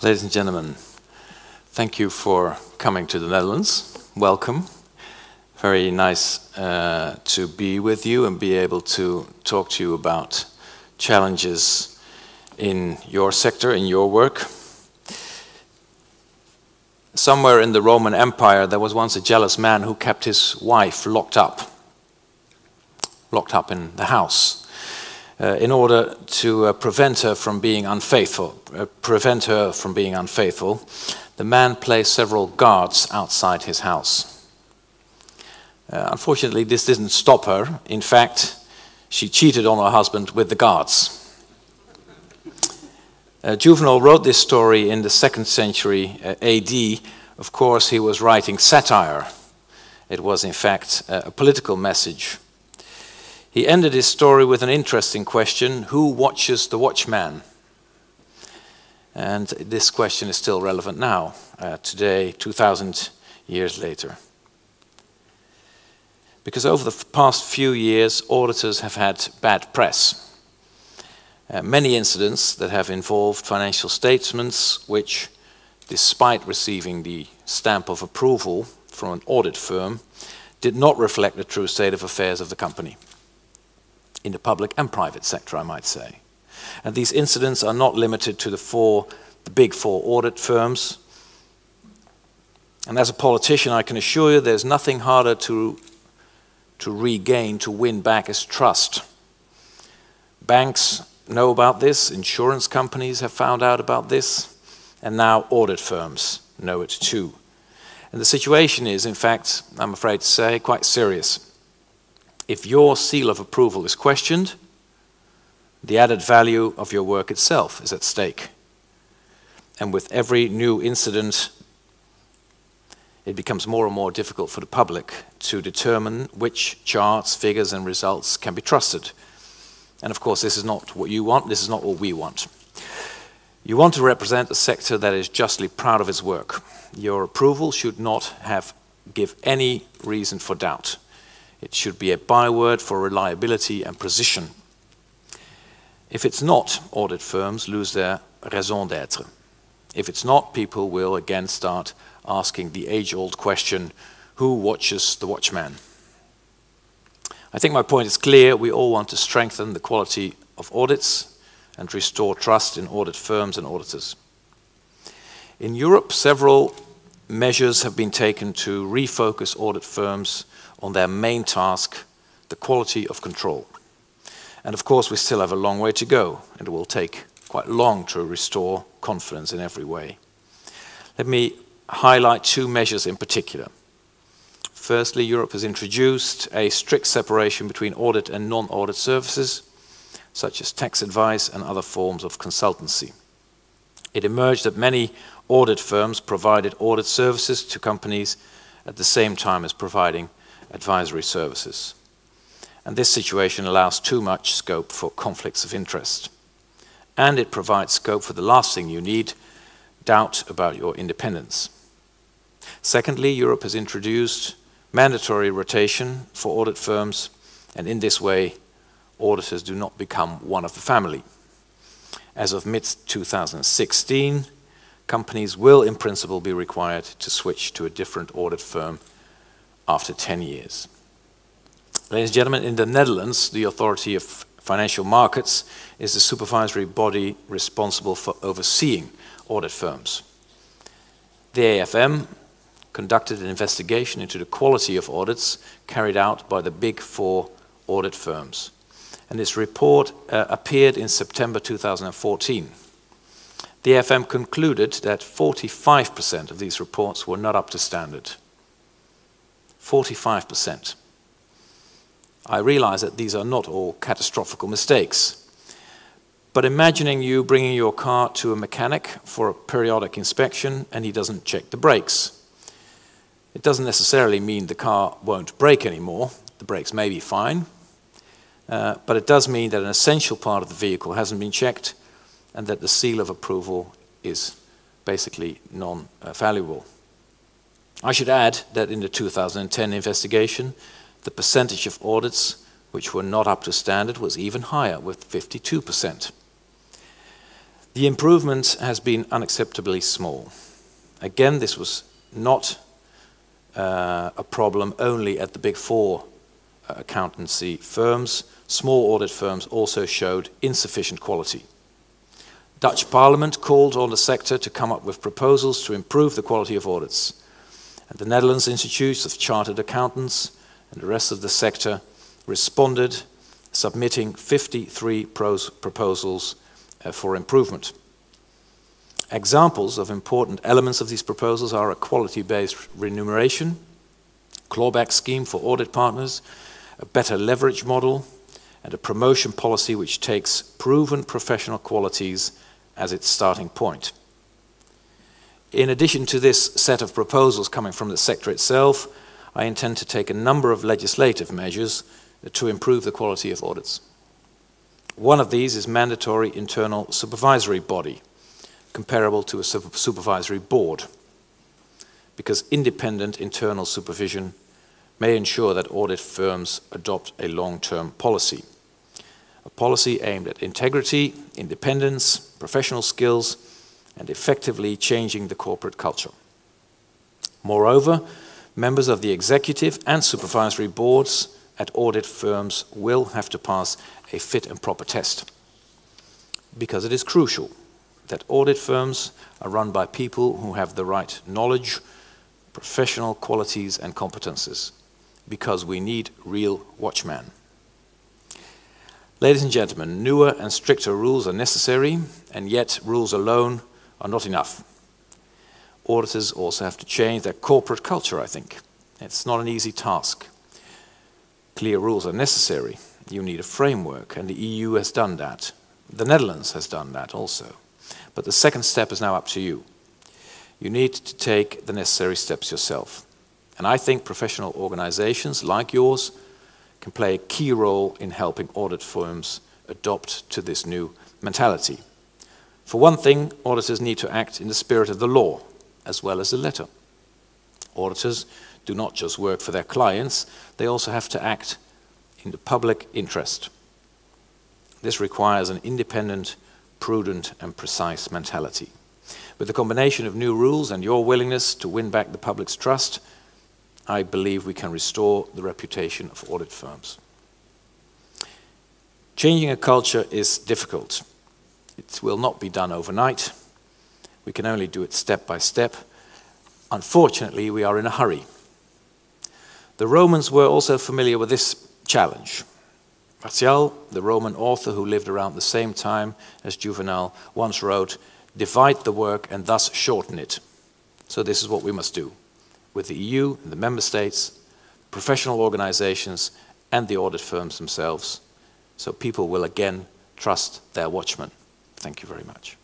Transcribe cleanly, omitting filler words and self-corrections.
Ladies and gentlemen, thank you for coming to the Netherlands. Welcome. Very nice to be with you and be able to talk to you about challenges in your sector, in your work. Somewhere in the Roman Empire there was once a jealous man who kept his wife locked up in the house. In order to prevent her from being unfaithful, the man placed several guards outside his house. Unfortunately, this didn't stop her. In fact, she cheated on her husband with the guards. Juvenal wrote this story in the 2nd century AD. Of course, he was writing satire. It was, in fact, a political message. He ended his story with an interesting question: who watches the watchman? And this question is still relevant now, today, 2,000 years later. Because over the past few years, auditors have had bad press. Many incidents that have involved financial statements which, despite receiving the stamp of approval from an audit firm, did not reflect the true state of affairs of the company. In the public and private sector, I might say. And these incidents are not limited to the big four audit firms. And as a politician, I can assure you there's nothing harder to regain, to win back as trust. Banks know about this, insurance companies have found out about this, and now audit firms know it too. And the situation is, in fact, I'm afraid to say, quite serious. If your seal of approval is questioned, the added value of your work itself is at stake. And with every new incident, it becomes more and more difficult for the public to determine which charts, figures and results can be trusted. And of course, this is not what you want, this is not what we want. You want to represent a sector that is justly proud of its work. Your approval should not give any reason for doubt. It should be a byword for reliability and precision. If it's not, audit firms lose their raison d'être. If it's not, people will again start asking the age-old question, who watches the watchman? I think my point is clear. We all want to strengthen the quality of audits and restore trust in audit firms and auditors. In Europe, several measures have been taken to refocus audit firms on their main task, the quality of control. And of course, we still have a long way to go, and it will take quite long to restore confidence in every way. Let me highlight two measures in particular. Firstly, Europe has introduced a strict separation between audit and non-audit services, such as tax advice and other forms of consultancy. It emerged that many audit firms provided audit services to companies at the same time as providing advisory services. And this situation allows too much scope for conflicts of interest. And it provides scope for the last thing you need, doubt about your independence. Secondly, Europe has introduced mandatory rotation for audit firms, and in this way, auditors do not become one of the family. As of mid-2016, companies will in principle be required to switch to a different audit firm after 10 years. Ladies and gentlemen, in the Netherlands, the Authority of Financial Markets is the supervisory body responsible for overseeing audit firms. The AFM conducted an investigation into the quality of audits carried out by the big four audit firms. And this report appeared in September 2014. The AFM concluded that 45% of these reports were not up to standard. 45%. I realize that these are not all catastrophic mistakes. But imagining you bringing your car to a mechanic for a periodic inspection and he doesn't check the brakes. It doesn't necessarily mean the car won't brake anymore. The brakes may be fine. But it does mean that an essential part of the vehicle hasn't been checked and that the seal of approval is basically non-valuable. I should add that in the 2010 investigation, the percentage of audits which were not up to standard was even higher, with 52%. The improvement has been unacceptably small. Again, this was not a problem only at the big four accountancy firms. Small audit firms also showed insufficient quality. Dutch Parliament called on the sector to come up with proposals to improve the quality of audits. And the Netherlands Institutes of Chartered Accountants and the rest of the sector responded, submitting 53 proposals for improvement. Examples of important elements of these proposals are a quality-based remuneration, clawback scheme for audit partners, a better leverage model, and a promotion policy which takes proven professional qualities as its starting point. In addition to this set of proposals coming from the sector itself, I intend to take a number of legislative measures to improve the quality of audits. One of these is mandatory internal supervisory body, comparable to a supervisory board, because independent internal supervision may ensure that audit firms adopt a long-term policy. A policy aimed at integrity, independence, professional skills, and effectively changing the corporate culture. Moreover, members of the executive and supervisory boards at audit firms will have to pass a fit and proper test, because it is crucial that audit firms are run by people who have the right knowledge, professional qualities and competences, because we need real watchmen. Ladies and gentlemen, newer and stricter rules are necessary, and yet rules alone are not enough. Auditors also have to change their corporate culture, I think. It's not an easy task. Clear rules are necessary. You need a framework, and the EU has done that. The Netherlands has done that also. But the second step is now up to you. You need to take the necessary steps yourself. And I think professional organizations like yours can play a key role in helping audit firms adopt to this new mentality. For one thing, auditors need to act in the spirit of the law, as well as the letter. Auditors do not just work for their clients, they also have to act in the public interest. This requires an independent, prudent and precise mentality. With the combination of new rules and your willingness to win back the public's trust, I believe we can restore the reputation of audit firms. Changing a culture is difficult. It will not be done overnight. We can only do it step by step. Unfortunately, we are in a hurry. The Romans were also familiar with this challenge. Virgil, the Roman author who lived around the same time as Juvenal, once wrote, "Divide the work and thus shorten it." So this is what we must do with the EU, the member states, professional organizations, and the audit firms themselves, so people will again trust their watchmen. Thank you very much.